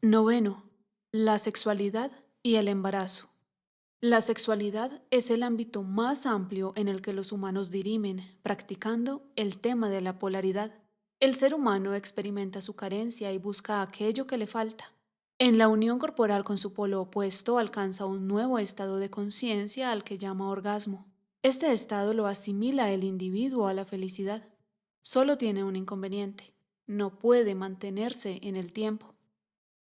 Noveno, la sexualidad y el embarazo. La sexualidad es el ámbito más amplio en el que los humanos dirimen, practicando el tema de la polaridad. El ser humano experimenta su carencia y busca aquello que le falta. En la unión corporal con su polo opuesto alcanza un nuevo estado de conciencia al que llama orgasmo. Este estado lo asimila el individuo a la felicidad. Solo tiene un inconveniente: no puede mantenerse en el tiempo.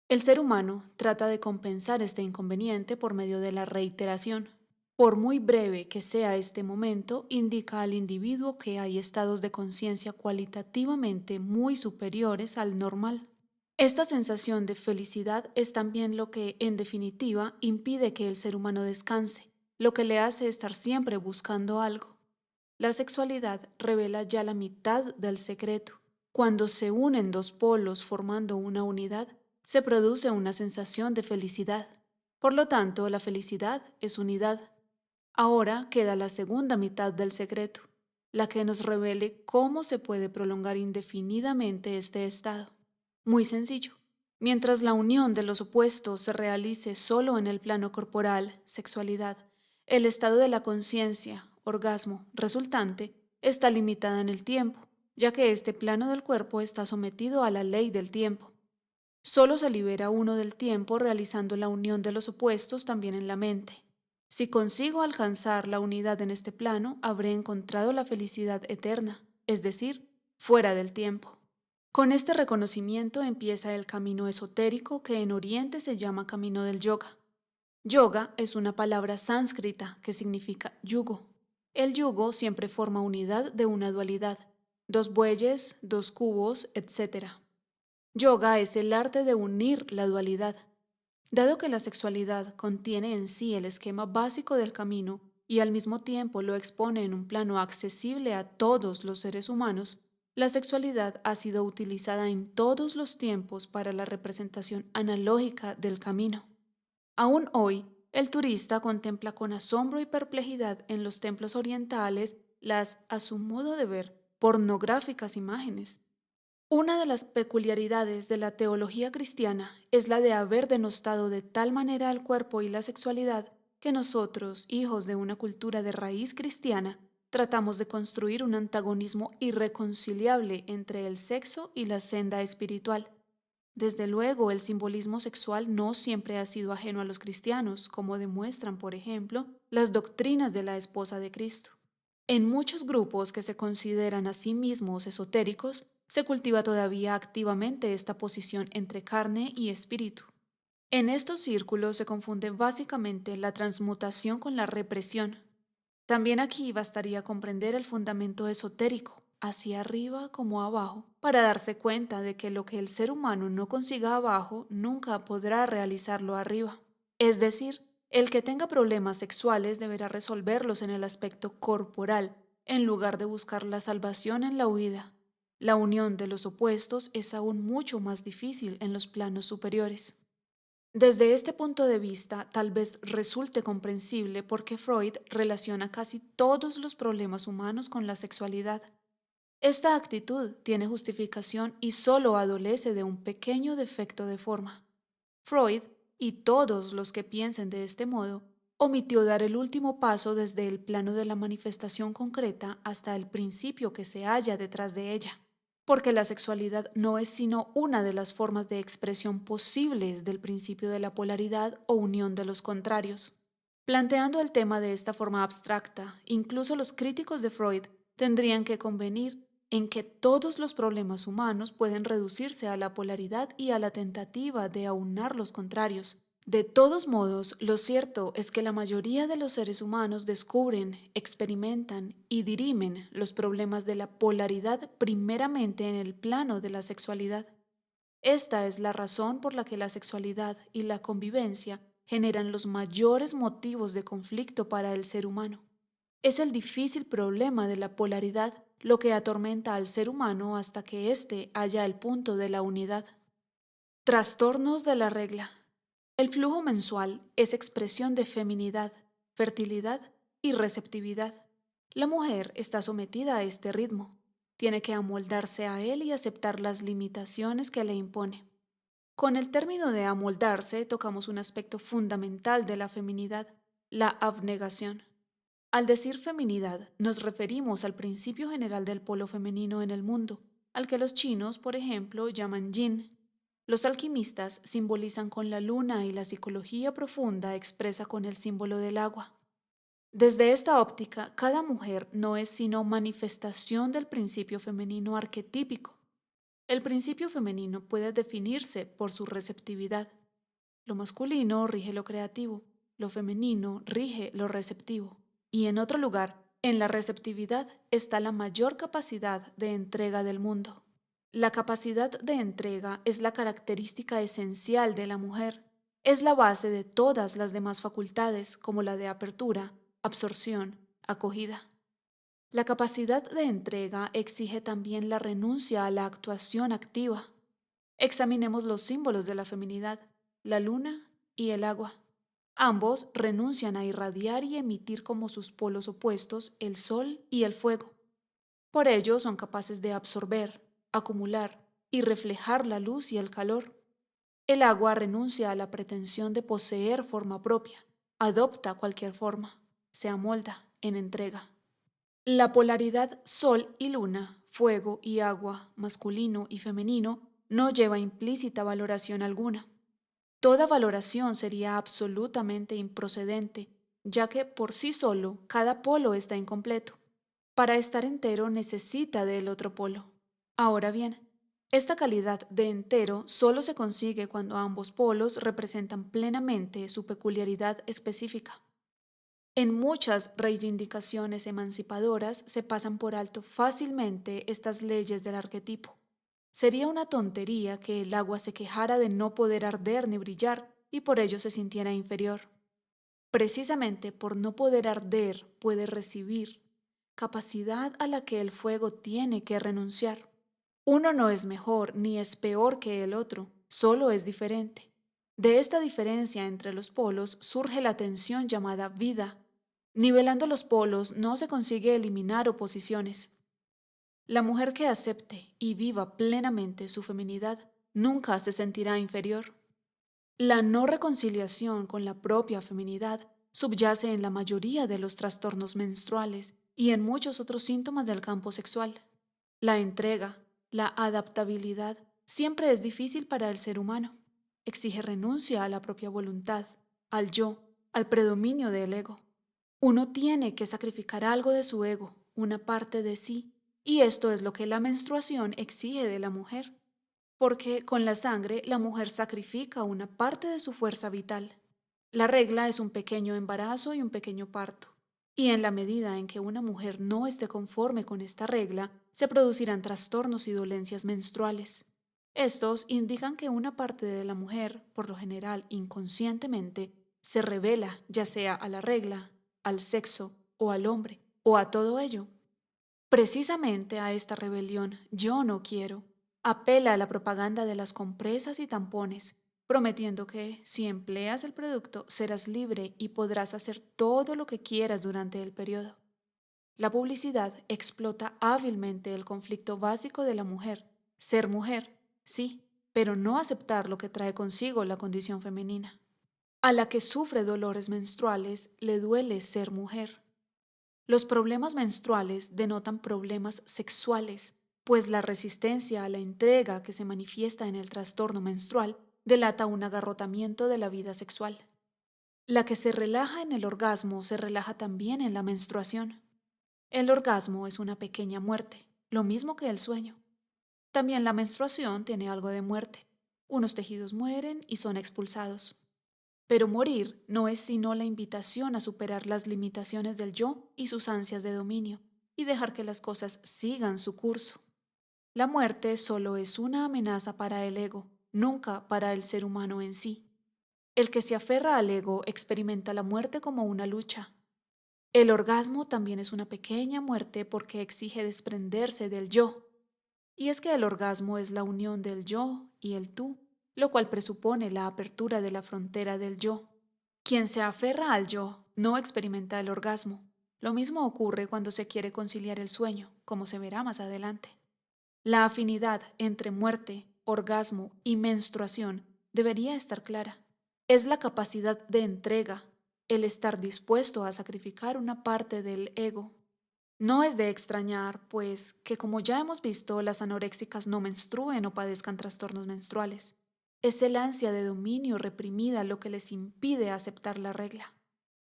El ser humano trata de compensar este inconveniente por medio de la reiteración. Por muy breve que sea este momento, indica al individuo que hay estados de conciencia cualitativamente muy superiores al normal. Esta sensación de felicidad es también lo que, en definitiva, impide que el ser humano descanse, lo que le hace estar siempre buscando algo. La sexualidad revela ya la mitad del secreto. Cuando se unen dos polos formando una unidad, se produce una sensación de felicidad. Por lo tanto, la felicidad es unidad. Ahora queda la segunda mitad del secreto, la que nos revele cómo se puede prolongar indefinidamente este estado. Muy sencillo. Mientras la unión de los opuestos se realice solo en el plano corporal, sexualidad, el estado de la conciencia, orgasmo, resultante, está limitada en el tiempo, ya que este plano del cuerpo está sometido a la ley del tiempo. Solo se libera uno del tiempo realizando la unión de los opuestos también en la mente. Si consigo alcanzar la unidad en este plano, habré encontrado la felicidad eterna, es decir, fuera del tiempo. Con este reconocimiento empieza el camino esotérico que en Oriente se llama camino del yoga. Yoga es una palabra sánscrita que significa yugo. El yugo siempre forma unidad de una dualidad: dos bueyes, dos cubos, etc. Yoga es el arte de unir la dualidad. Dado que la sexualidad contiene en sí el esquema básico del camino y al mismo tiempo lo expone en un plano accesible a todos los seres humanos, la sexualidad ha sido utilizada en todos los tiempos para la representación analógica del camino. Aún hoy, el turista contempla con asombro y perplejidad en los templos orientales las, a su modo de ver, pornográficas imágenes. Una de las peculiaridades de la teología cristiana es la de haber denostado de tal manera al cuerpo y la sexualidad que nosotros, hijos de una cultura de raíz cristiana, tratamos de construir un antagonismo irreconciliable entre el sexo y la senda espiritual. Desde luego, el simbolismo sexual no siempre ha sido ajeno a los cristianos, como demuestran, por ejemplo, las doctrinas de la esposa de Cristo. En muchos grupos que se consideran a sí mismos esotéricos, se cultiva todavía activamente esta posición entre carne y espíritu. En estos círculos se confunde básicamente la transmutación con la represión. También aquí bastaría comprender el fundamento esotérico, hacia arriba como abajo, para darse cuenta de que lo que el ser humano no consiga abajo nunca podrá realizarlo arriba. Es decir, el que tenga problemas sexuales deberá resolverlos en el aspecto corporal, en lugar de buscar la salvación en la huida. La unión de los opuestos es aún mucho más difícil en los planos superiores. Desde este punto de vista, tal vez resulte comprensible por qué Freud relaciona casi todos los problemas humanos con la sexualidad. Esta actitud tiene justificación y solo adolece de un pequeño defecto de forma. Freud, y todos los que piensen de este modo, omitió dar el último paso desde el plano de la manifestación concreta hasta el principio que se halla detrás de ella, porque la sexualidad no es sino una de las formas de expresión posibles del principio de la polaridad o unión de los contrarios. Planteando el tema de esta forma abstracta, incluso los críticos de Freud tendrían que convenir en que todos los problemas humanos pueden reducirse a la polaridad y a la tentativa de aunar los contrarios. De todos modos, lo cierto es que la mayoría de los seres humanos descubren, experimentan y dirimen los problemas de la polaridad primeramente en el plano de la sexualidad. Esta es la razón por la que la sexualidad y la convivencia generan los mayores motivos de conflicto para el ser humano. Es el difícil problema de la polaridad lo que atormenta al ser humano hasta que éste halla el punto de la unidad. Trastornos de la regla. El flujo mensual es expresión de feminidad, fertilidad y receptividad. La mujer está sometida a este ritmo. Tiene que amoldarse a él y aceptar las limitaciones que le impone. Con el término de amoldarse tocamos un aspecto fundamental de la feminidad, la abnegación. Al decir feminidad, nos referimos al principio general del polo femenino en el mundo, al que los chinos, por ejemplo, llaman yin. Los alquimistas simbolizan con la luna y la psicología profunda expresa con el símbolo del agua. Desde esta óptica, cada mujer no es sino manifestación del principio femenino arquetípico. El principio femenino puede definirse por su receptividad. Lo masculino rige lo creativo, lo femenino rige lo receptivo. Y en otro lugar, en la receptividad está la mayor capacidad de entrega del mundo. La capacidad de entrega es la característica esencial de la mujer. Es la base de todas las demás facultades, como la de apertura, absorción, acogida. La capacidad de entrega exige también la renuncia a la actuación activa. Examinemos los símbolos de la feminidad, la luna y el agua. Ambos renuncian a irradiar y emitir como sus polos opuestos el sol y el fuego. Por ello son capaces de absorber, acumular y reflejar la luz y el calor. El agua renuncia a la pretensión de poseer forma propia, adopta cualquier forma, se amolda en entrega. La polaridad sol y luna, fuego y agua, masculino y femenino, no lleva implícita valoración alguna. Toda valoración sería absolutamente improcedente, ya que por sí solo cada polo está incompleto. Para estar entero necesita del otro polo. Ahora bien, esta calidad de entero solo se consigue cuando ambos polos representan plenamente su peculiaridad específica. En muchas reivindicaciones emancipadoras se pasan por alto fácilmente estas leyes del arquetipo. Sería una tontería que el agua se quejara de no poder arder ni brillar y por ello se sintiera inferior. Precisamente por no poder arder puede recibir, capacidad a la que el fuego tiene que renunciar. Uno no es mejor ni es peor que el otro, solo es diferente. De esta diferencia entre los polos surge la tensión llamada vida. Nivelando los polos no se consigue eliminar oposiciones. La mujer que acepte y viva plenamente su feminidad nunca se sentirá inferior. La no reconciliación con la propia feminidad subyace en la mayoría de los trastornos menstruales y en muchos otros síntomas del campo sexual. La entrega, la adaptabilidad, siempre es difícil para el ser humano. Exige renuncia a la propia voluntad, al yo, al predominio del ego. Uno tiene que sacrificar algo de su ego, una parte de sí, y esto es lo que la menstruación exige de la mujer, porque con la sangre la mujer sacrifica una parte de su fuerza vital. La regla es un pequeño embarazo y un pequeño parto, y en la medida en que una mujer no esté conforme con esta regla, se producirán trastornos y dolencias menstruales. Estos indican que una parte de la mujer, por lo general inconscientemente, se revela ya sea a la regla, al sexo o al hombre, o a todo ello. Precisamente a esta rebelión yo no quiero. Apela a la propaganda de las compresas y tampones, prometiendo que, si empleas el producto, serás libre y podrás hacer todo lo que quieras durante el periodo. La publicidad explota hábilmente el conflicto básico de la mujer, ser mujer, sí, pero no aceptar lo que trae consigo la condición femenina. A la que sufre dolores menstruales le duele ser mujer. Los problemas menstruales denotan problemas sexuales, pues la resistencia a la entrega que se manifiesta en el trastorno menstrual delata un agarrotamiento de la vida sexual. La que se relaja en el orgasmo se relaja también en la menstruación. El orgasmo es una pequeña muerte, lo mismo que el sueño. También la menstruación tiene algo de muerte. Unos tejidos mueren y son expulsados. Pero morir no es sino la invitación a superar las limitaciones del yo y sus ansias de dominio, y dejar que las cosas sigan su curso. La muerte solo es una amenaza para el ego, nunca para el ser humano en sí. El que se aferra al ego experimenta la muerte como una lucha. El orgasmo también es una pequeña muerte porque exige desprenderse del yo. Y es que el orgasmo es la unión del yo y el tú, lo cual presupone la apertura de la frontera del yo. Quien se aferra al yo no experimenta el orgasmo. Lo mismo ocurre cuando se quiere conciliar el sueño, como se verá más adelante. La afinidad entre muerte, orgasmo y menstruación debería estar clara. Es la capacidad de entrega, el estar dispuesto a sacrificar una parte del ego. No es de extrañar, pues, que como ya hemos visto, las anoréxicas no menstruen o padezcan trastornos menstruales. Es el ansia de dominio reprimida lo que les impide aceptar la regla.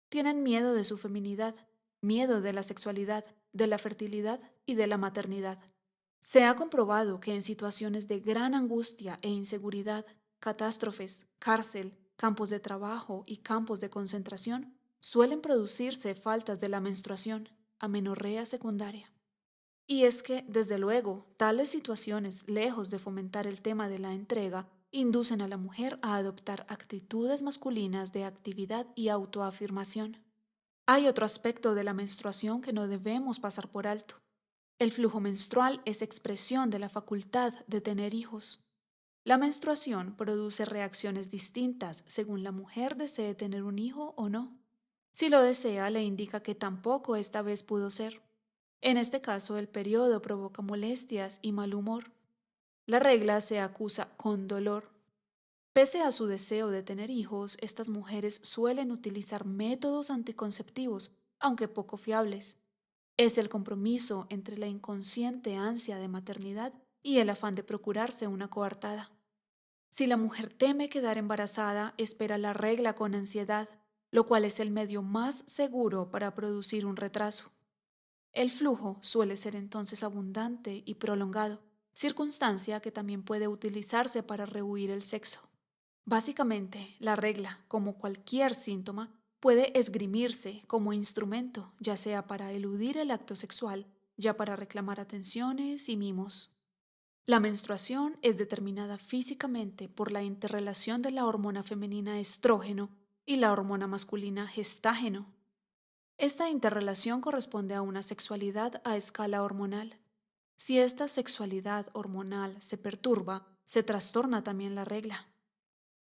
Tienen miedo de su feminidad, miedo de la sexualidad, de la fertilidad y de la maternidad. Se ha comprobado que en situaciones de gran angustia e inseguridad, catástrofes, cárcel, campos de trabajo y campos de concentración, suelen producirse faltas de la menstruación, amenorrea secundaria. Y es que, desde luego, tales situaciones, lejos de fomentar el tema de la entrega, inducen a la mujer a adoptar actitudes masculinas de actividad y autoafirmación. Hay otro aspecto de la menstruación que no debemos pasar por alto. El flujo menstrual es expresión de la facultad de tener hijos. La menstruación produce reacciones distintas según la mujer desee tener un hijo o no. Si lo desea, le indica que tampoco esta vez pudo ser. En este caso, el periodo provoca molestias y mal humor. La regla se acusa con dolor. Pese a su deseo de tener hijos, estas mujeres suelen utilizar métodos anticonceptivos, aunque poco fiables. Es el compromiso entre la inconsciente ansia de maternidad y el afán de procurarse una coartada. Si la mujer teme quedar embarazada, espera la regla con ansiedad, lo cual es el medio más seguro para producir un retraso. El flujo suele ser entonces abundante y prolongado, circunstancia que también puede utilizarse para rehuir el sexo. Básicamente, la regla, como cualquier síntoma, puede esgrimirse como instrumento, ya sea para eludir el acto sexual, ya para reclamar atenciones y mimos. La menstruación es determinada físicamente por la interrelación de la hormona femenina estrógeno y la hormona masculina gestágeno. Esta interrelación corresponde a una sexualidad a escala hormonal. Si esta sexualidad hormonal se perturba, se trastorna también la regla.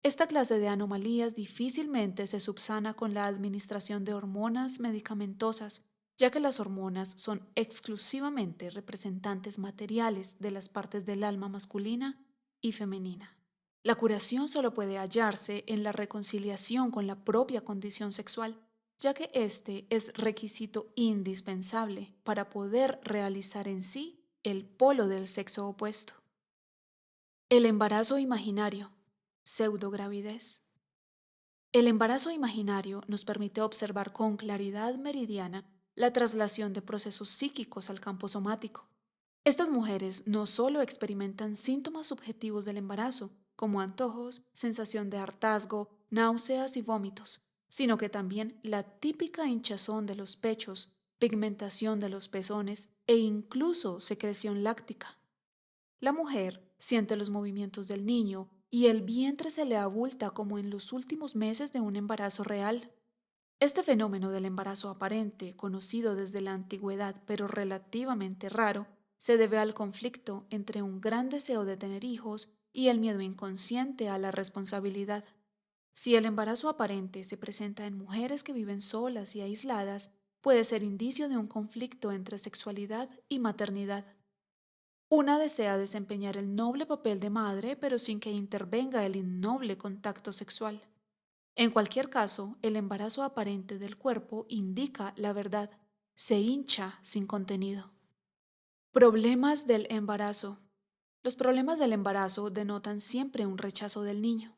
Esta clase de anomalías difícilmente se subsana con la administración de hormonas medicamentosas, ya que las hormonas son exclusivamente representantes materiales de las partes del alma masculina y femenina. La curación solo puede hallarse en la reconciliación con la propia condición sexual, ya que este es requisito indispensable para poder realizar en sí el polo del sexo opuesto. El embarazo imaginario, pseudogravidez. El embarazo imaginario nos permite observar con claridad meridiana la traslación de procesos psíquicos al campo somático. Estas mujeres no solo experimentan síntomas subjetivos del embarazo, como antojos, sensación de hartazgo, náuseas y vómitos, sino que también la típica hinchazón de los pechos, pigmentación de los pezones e incluso secreción láctica. La mujer siente los movimientos del niño y el vientre se le abulta como en los últimos meses de un embarazo real. Este fenómeno del embarazo aparente, conocido desde la antigüedad pero relativamente raro, se debe al conflicto entre un gran deseo de tener hijos y el miedo inconsciente a la responsabilidad. Si el embarazo aparente se presenta en mujeres que viven solas y aisladas, puede ser indicio de un conflicto entre sexualidad y maternidad. Una desea desempeñar el noble papel de madre, pero sin que intervenga el innoble contacto sexual. En cualquier caso, el embarazo aparente del cuerpo indica la verdad. Se hincha sin contenido. Problemas del embarazo. Los problemas del embarazo denotan siempre un rechazo del niño.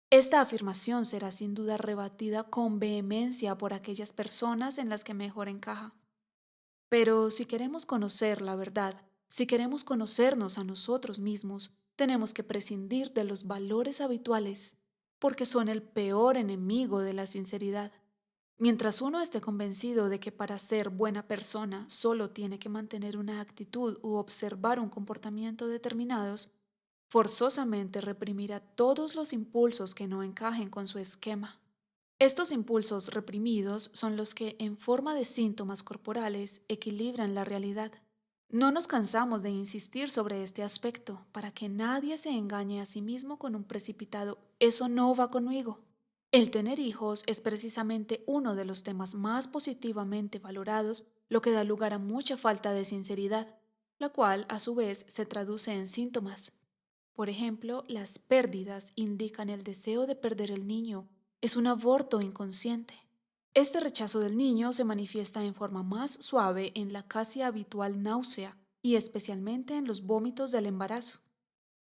Esta afirmación será sin duda rebatida con vehemencia por aquellas personas en las que mejor encaja. Pero si queremos conocer la verdad, si queremos conocernos a nosotros mismos, tenemos que prescindir de los valores habituales, porque son el peor enemigo de la sinceridad. Mientras uno esté convencido de que para ser buena persona solo tiene que mantener una actitud u observar un comportamiento determinados, forzosamente reprimirá todos los impulsos que no encajen con su esquema. Estos impulsos reprimidos son los que, en forma de síntomas corporales, equilibran la realidad. No nos cansamos de insistir sobre este aspecto para que nadie se engañe a sí mismo con un precipitado «eso no va conmigo». El tener hijos es precisamente uno de los temas más positivamente valorados, lo que da lugar a mucha falta de sinceridad, la cual a su vez se traduce en síntomas. Por ejemplo, las pérdidas indican el deseo de perder el niño. Es un aborto inconsciente. Este rechazo del niño se manifiesta en forma más suave en la casi habitual náusea y especialmente en los vómitos del embarazo.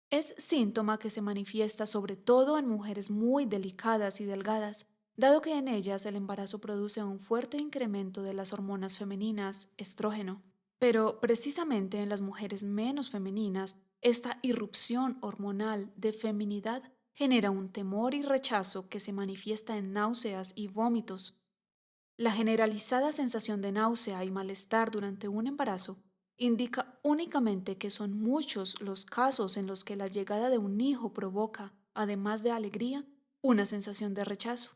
Es síntoma que se manifiesta sobre todo en mujeres muy delicadas y delgadas, dado que en ellas el embarazo produce un fuerte incremento de las hormonas femeninas, estrógeno. Pero precisamente en las mujeres menos femeninas, esta irrupción hormonal de feminidad genera un temor y rechazo que se manifiesta en náuseas y vómitos. La generalizada sensación de náusea y malestar durante un embarazo indica únicamente que son muchos los casos en los que la llegada de un hijo provoca, además de alegría, una sensación de rechazo.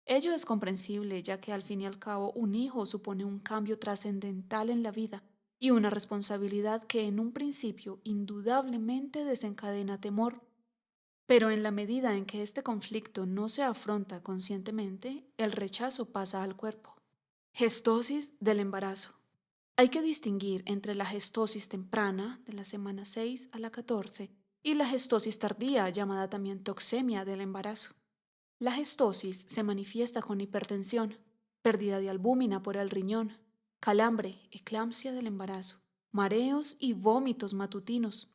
Ello es comprensible, ya que al fin y al cabo un hijo supone un cambio trascendental en la vida y una responsabilidad que en un principio indudablemente desencadena temor, pero en la medida en que este conflicto no se afronta conscientemente, el rechazo pasa al cuerpo. Gestosis del embarazo. Hay que distinguir entre la gestosis temprana, de la semana 6 a la 14, y la gestosis tardía, llamada también toxemia del embarazo. La gestosis se manifiesta con hipertensión, pérdida de albúmina por el riñón, calambre, eclampsia del embarazo, mareos y vómitos matutinos.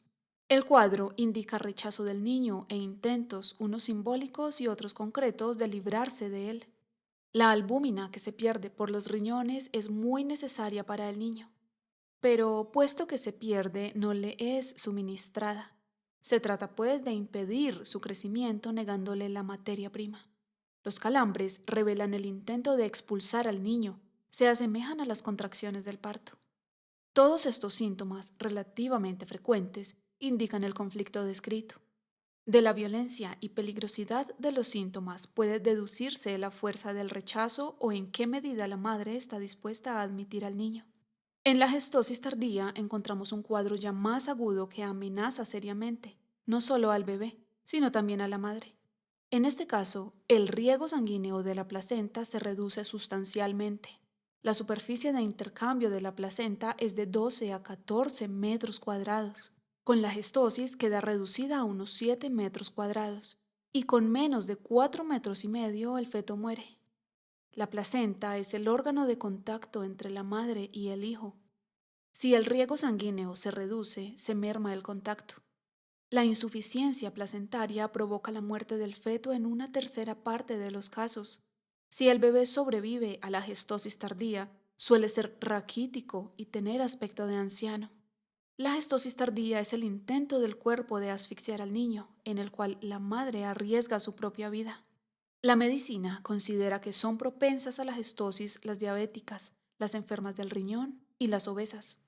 El cuadro indica rechazo del niño e intentos, unos simbólicos y otros concretos, de librarse de él. La albúmina que se pierde por los riñones es muy necesaria para el niño, pero puesto que se pierde, no le es suministrada. Se trata pues de impedir su crecimiento negándole la materia prima. Los calambres revelan el intento de expulsar al niño, se asemejan a las contracciones del parto. Todos estos síntomas, relativamente frecuentes, indican el conflicto descrito. De la violencia y peligrosidad de los síntomas puede deducirse la fuerza del rechazo o en qué medida la madre está dispuesta a admitir al niño. En la gestosis tardía encontramos un cuadro ya más agudo que amenaza seriamente, no solo al bebé, sino también a la madre. En este caso, el riego sanguíneo de la placenta se reduce sustancialmente. La superficie de intercambio de la placenta es de 12 a 14 metros cuadrados. Con la gestosis queda reducida a unos 7 metros cuadrados y con menos de 4 metros y medio el feto muere. La placenta es el órgano de contacto entre la madre y el hijo. Si el riego sanguíneo se reduce, se merma el contacto. La insuficiencia placentaria provoca la muerte del feto en una tercera parte de los casos. Si el bebé sobrevive a la gestosis tardía, suele ser raquítico y tener aspecto de anciano. La gestosis tardía es el intento del cuerpo de asfixiar al niño, en el cual la madre arriesga su propia vida. La medicina considera que son propensas a la gestosis las diabéticas, las enfermas del riñón y las obesas.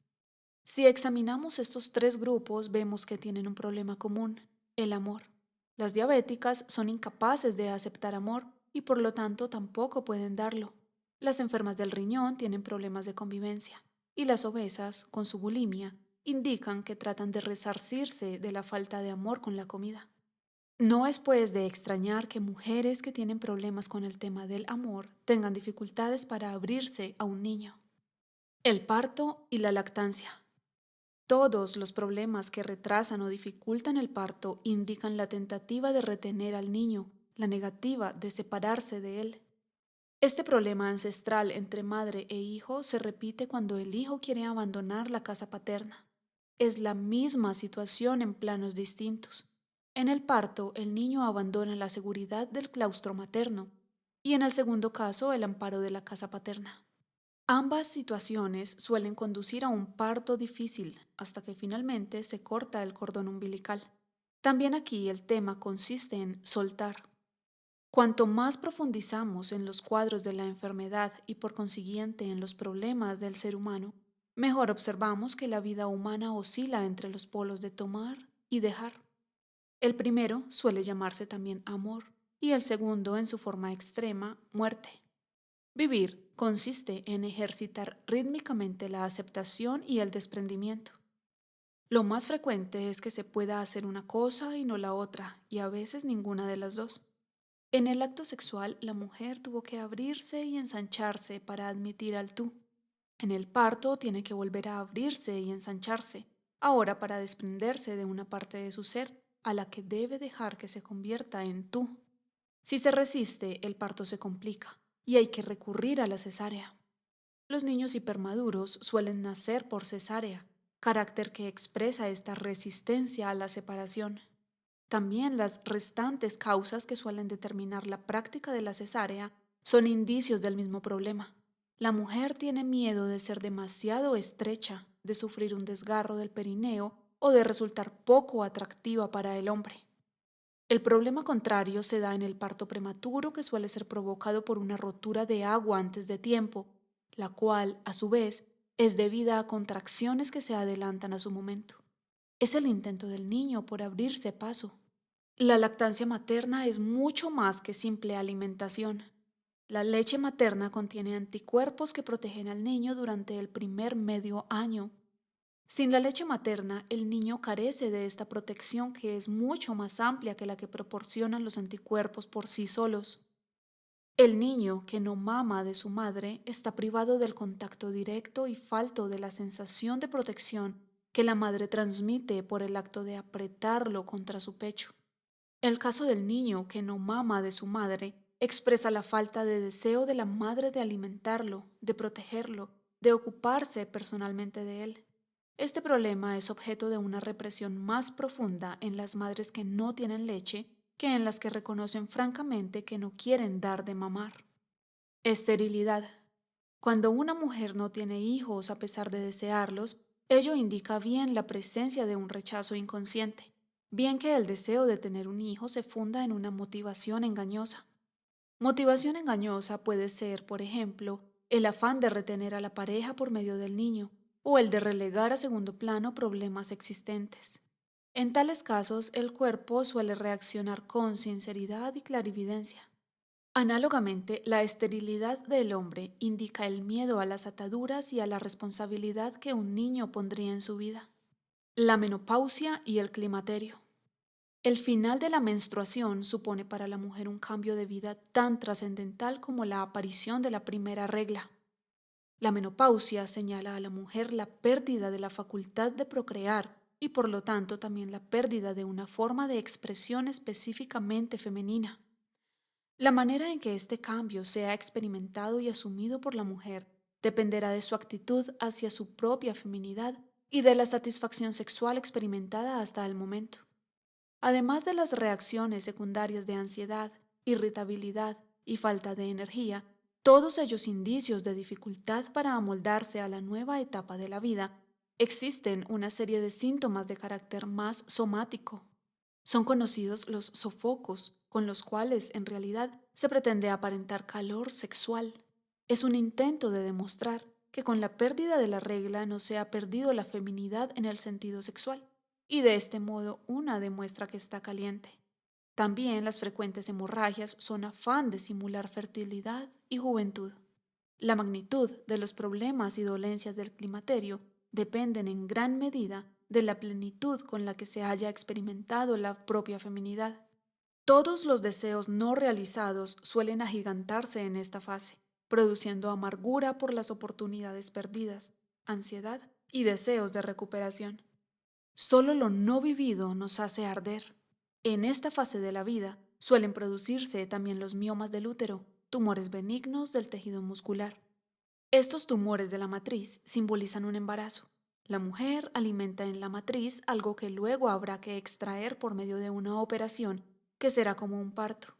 Si examinamos estos tres grupos, vemos que tienen un problema común: el amor. Las diabéticas son incapaces de aceptar amor y por lo tanto tampoco pueden darlo. Las enfermas del riñón tienen problemas de convivencia y las obesas, con su bulimia, indican que tratan de resarcirse de la falta de amor con la comida. No es pues de extrañar que mujeres que tienen problemas con el tema del amor tengan dificultades para abrirse a un niño. El parto y la lactancia. Todos los problemas que retrasan o dificultan el parto indican la tentativa de retener al niño, la negativa de separarse de él. Este problema ancestral entre madre e hijo se repite cuando el hijo quiere abandonar la casa paterna. Es la misma situación en planos distintos. En el parto, el niño abandona la seguridad del claustro materno y en el segundo caso, el amparo de la casa paterna. Ambas situaciones suelen conducir a un parto difícil hasta que finalmente se corta el cordón umbilical. También aquí el tema consiste en soltar. Cuanto más profundizamos en los cuadros de la enfermedad y por consiguiente en los problemas del ser humano, mejor observamos que la vida humana oscila entre los polos de tomar y dejar. El primero suele llamarse también amor y el segundo, en su forma extrema, muerte. Vivir consiste en ejercitar rítmicamente la aceptación y el desprendimiento. Lo más frecuente es que se pueda hacer una cosa y no la otra, y a veces ninguna de las dos. En el acto sexual, la mujer tuvo que abrirse y ensancharse para admitir al tú. En el parto tiene que volver a abrirse y ensancharse, ahora para desprenderse de una parte de su ser a la que debe dejar que se convierta en tú. Si se resiste, el parto se complica y hay que recurrir a la cesárea. Los niños hipermaduros suelen nacer por cesárea, carácter que expresa esta resistencia a la separación. También las restantes causas que suelen determinar la práctica de la cesárea son indicios del mismo problema. La mujer tiene miedo de ser demasiado estrecha, de sufrir un desgarro del perineo o de resultar poco atractiva para el hombre. El problema contrario se da en el parto prematuro, que suele ser provocado por una rotura de agua antes de tiempo, la cual, a su vez, es debida a contracciones que se adelantan a su momento. Es el intento del niño por abrirse paso. La lactancia materna es mucho más que simple alimentación. La leche materna contiene anticuerpos que protegen al niño durante el primer medio año. Sin la leche materna, el niño carece de esta protección, que es mucho más amplia que la que proporcionan los anticuerpos por sí solos. El niño que no mama de su madre está privado del contacto directo y falto de la sensación de protección que la madre transmite por el acto de apretarlo contra su pecho. El caso del niño que no mama de su madre expresa la falta de deseo de la madre de alimentarlo, de protegerlo, de ocuparse personalmente de él. Este problema es objeto de una represión más profunda en las madres que no tienen leche que en las que reconocen francamente que no quieren dar de mamar. Esterilidad. Cuando una mujer no tiene hijos a pesar de desearlos, ello indica bien la presencia de un rechazo inconsciente, bien que el deseo de tener un hijo se funda en una motivación engañosa. Motivación engañosa puede ser, por ejemplo, el afán de retener a la pareja por medio del niño o el de relegar a segundo plano problemas existentes. En tales casos, el cuerpo suele reaccionar con sinceridad y clarividencia. Análogamente, la esterilidad del hombre indica el miedo a las ataduras y a la responsabilidad que un niño pondría en su vida. La menopausia y el climaterio. El final de la menstruación supone para la mujer un cambio de vida tan trascendental como la aparición de la primera regla. La menopausia señala a la mujer la pérdida de la facultad de procrear y por lo tanto también la pérdida de una forma de expresión específicamente femenina. La manera en que este cambio sea experimentado y asumido por la mujer dependerá de su actitud hacia su propia feminidad y de la satisfacción sexual experimentada hasta el momento. Además de las reacciones secundarias de ansiedad, irritabilidad y falta de energía, todos ellos indicios de dificultad para amoldarse a la nueva etapa de la vida, existen una serie de síntomas de carácter más somático. Son conocidos los sofocos, con los cuales en realidad se pretende aparentar calor sexual. Es un intento de demostrar que con la pérdida de la regla no se ha perdido la feminidad en el sentido sexual, y de este modo una demuestra que está caliente. También las frecuentes hemorragias son afán de simular fertilidad y juventud. La magnitud de los problemas y dolencias del climaterio dependen en gran medida de la plenitud con la que se haya experimentado la propia feminidad. Todos los deseos no realizados suelen agigantarse en esta fase, produciendo amargura por las oportunidades perdidas, ansiedad y deseos de recuperación. Solo lo no vivido nos hace arder. En esta fase de la vida suelen producirse también los miomas del útero, tumores benignos del tejido muscular. Estos tumores de la matriz simbolizan un embarazo. La mujer alimenta en la matriz algo que luego habrá que extraer por medio de una operación que será como un parto.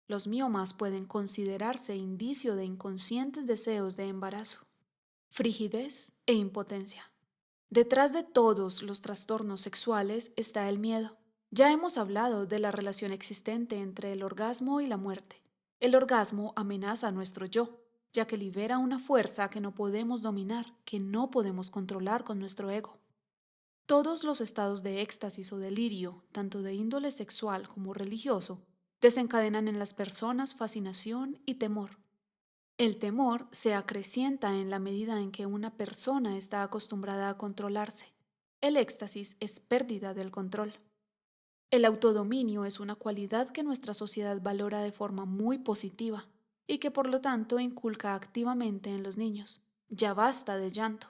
Los miomas pueden considerarse indicio de inconscientes deseos de embarazo, frigidez e impotencia. Detrás de todos los trastornos sexuales está el miedo. Ya hemos hablado de la relación existente entre el orgasmo y la muerte. El orgasmo amenaza a nuestro yo, ya que libera una fuerza que no podemos dominar, que no podemos controlar con nuestro ego. Todos los estados de éxtasis o delirio, tanto de índole sexual como religioso, desencadenan en las personas fascinación y temor. El temor se acrecienta en la medida en que una persona está acostumbrada a controlarse. El éxtasis es pérdida del control. El autodominio es una cualidad que nuestra sociedad valora de forma muy positiva y que por lo tanto inculca activamente en los niños. Ya basta de llanto.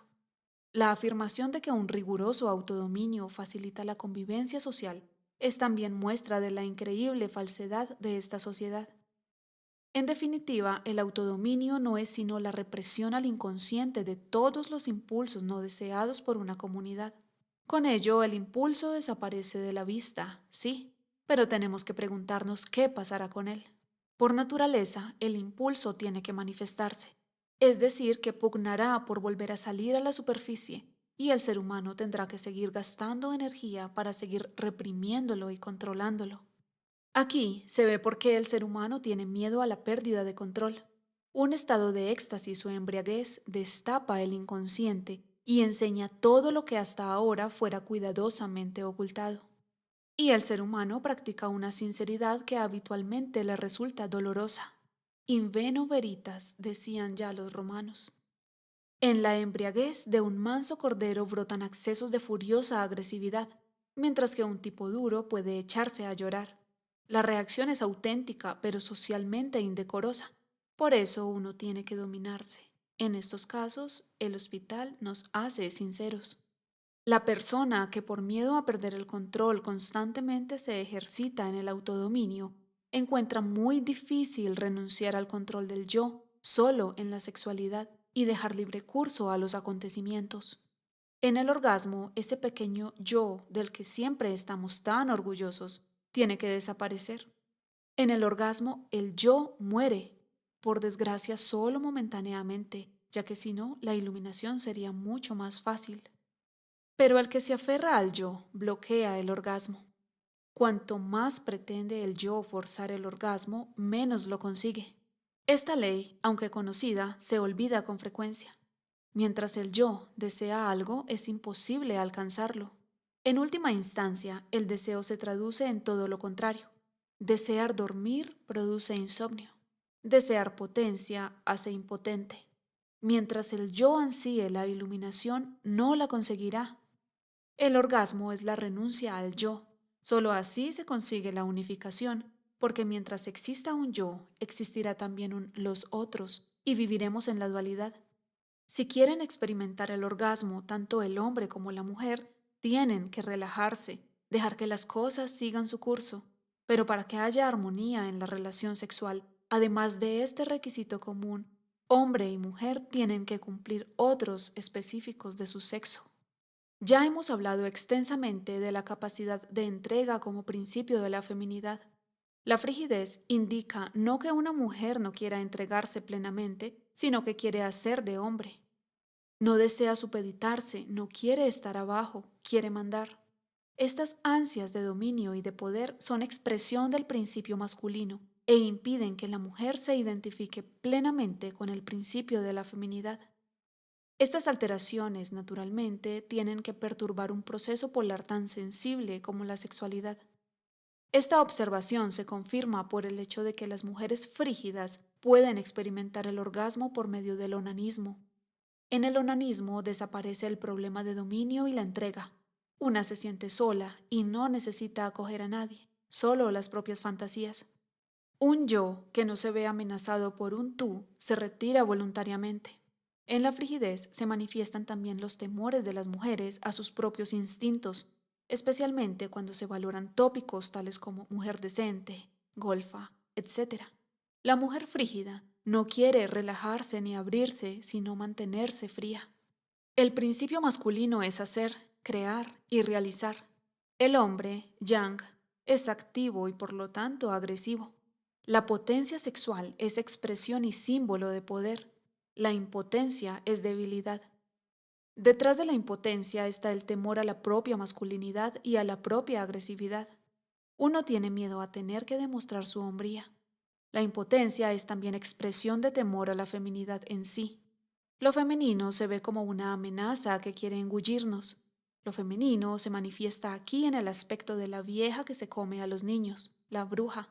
La afirmación de que un riguroso autodominio facilita la convivencia social es también muestra de la increíble falsedad de esta sociedad. En definitiva, el autodominio no es sino la represión al inconsciente de todos los impulsos no deseados por una comunidad. Con ello, el impulso desaparece de la vista, sí, pero tenemos que preguntarnos qué pasará con él. Por naturaleza, el impulso tiene que manifestarse, es decir, que pugnará por volver a salir a la superficie, y el ser humano tendrá que seguir gastando energía para seguir reprimiéndolo y controlándolo. Aquí se ve por qué el ser humano tiene miedo a la pérdida de control. Un estado de éxtasis o embriaguez destapa el inconsciente y enseña todo lo que hasta ahora fuera cuidadosamente ocultado. Y el ser humano practica una sinceridad que habitualmente le resulta dolorosa. In veno veritas, decían ya los romanos. En la embriaguez de un manso cordero brotan accesos de furiosa agresividad, mientras que un tipo duro puede echarse a llorar. La reacción es auténtica, pero socialmente indecorosa. Por eso uno tiene que dominarse. En estos casos, el hospital nos hace sinceros. La persona que por miedo a perder el control constantemente se ejercita en el autodominio, encuentra muy difícil renunciar al control del yo solo en la sexualidad y dejar libre curso a los acontecimientos. En el orgasmo, ese pequeño yo del que siempre estamos tan orgullosos tiene que desaparecer. En el orgasmo, el yo muere, por desgracia solo momentáneamente, ya que si no, la iluminación sería mucho más fácil. Pero el que se aferra al yo bloquea el orgasmo. Cuanto más pretende el yo forzar el orgasmo, menos lo consigue. Esta ley, aunque conocida, se olvida con frecuencia. Mientras el yo desea algo, es imposible alcanzarlo. En última instancia, el deseo se traduce en todo lo contrario. Desear dormir produce insomnio. Desear potencia hace impotente. Mientras el yo ansíe la iluminación, no la conseguirá. El orgasmo es la renuncia al yo. Solo así se consigue la unificación, porque mientras exista un yo, existirá también un los otros, y viviremos en la dualidad. Si quieren experimentar el orgasmo, tanto el hombre como la mujer tienen que relajarse, dejar que las cosas sigan su curso. Pero para que haya armonía en la relación sexual, además de este requisito común, hombre y mujer tienen que cumplir otros específicos de su sexo. Ya hemos hablado extensamente de la capacidad de entrega como principio de la feminidad. La frigidez indica no que una mujer no quiera entregarse plenamente, sino que quiere hacer de hombre. No desea supeditarse, no quiere estar abajo, quiere mandar. Estas ansias de dominio y de poder son expresión del principio masculino e impiden que la mujer se identifique plenamente con el principio de la feminidad. Estas alteraciones, naturalmente, tienen que perturbar un proceso polar tan sensible como la sexualidad. Esta observación se confirma por el hecho de que las mujeres frígidas pueden experimentar el orgasmo por medio del onanismo. En el onanismo desaparece el problema de dominio y la entrega. Una se siente sola y no necesita acoger a nadie, solo las propias fantasías. Un yo que no se ve amenazado por un tú se retira voluntariamente. En la frigidez se manifiestan también los temores de las mujeres a sus propios instintos, especialmente cuando se valoran tópicos tales como mujer decente, golfa, etc. La mujer frígida no quiere relajarse ni abrirse, sino mantenerse fría. El principio masculino es hacer, crear y realizar. El hombre, yang, es activo y por lo tanto agresivo. La potencia sexual es expresión y símbolo de poder. La impotencia es debilidad. Detrás de la impotencia está el temor a la propia masculinidad y a la propia agresividad. Uno tiene miedo a tener que demostrar su hombría. La impotencia es también expresión de temor a la feminidad en sí. Lo femenino se ve como una amenaza que quiere engullirnos. Lo femenino se manifiesta aquí en el aspecto de la vieja que se come a los niños, la bruja.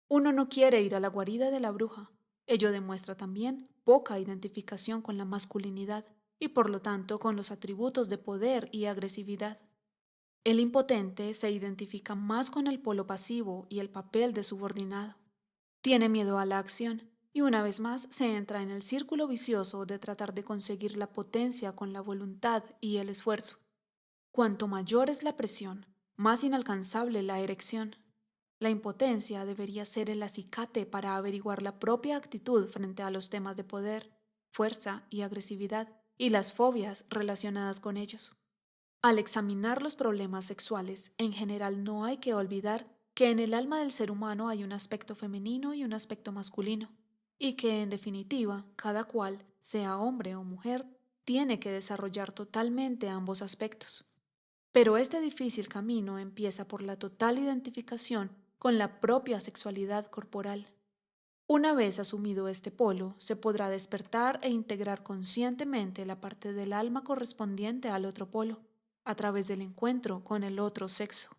Uno no quiere ir a la guarida de la bruja. Ello demuestra también poca identificación con la masculinidad y por lo tanto con los atributos de poder y agresividad. El impotente se identifica más con el polo pasivo y el papel de subordinado. Tiene miedo a la acción y una vez más se entra en el círculo vicioso de tratar de conseguir la potencia con la voluntad y el esfuerzo. Cuanto mayor es la presión, más inalcanzable la erección. La impotencia debería ser el acicate para averiguar la propia actitud frente a los temas de poder, fuerza y agresividad y las fobias relacionadas con ellos. Al examinar los problemas sexuales, en general no hay que olvidar que en el alma del ser humano hay un aspecto femenino y un aspecto masculino, y que en definitiva cada cual, sea hombre o mujer, tiene que desarrollar totalmente ambos aspectos. Pero este difícil camino empieza por la total identificación con la propia sexualidad corporal. Una vez asumido este polo, se podrá despertar e integrar conscientemente la parte del alma correspondiente al otro polo, a través del encuentro con el otro sexo.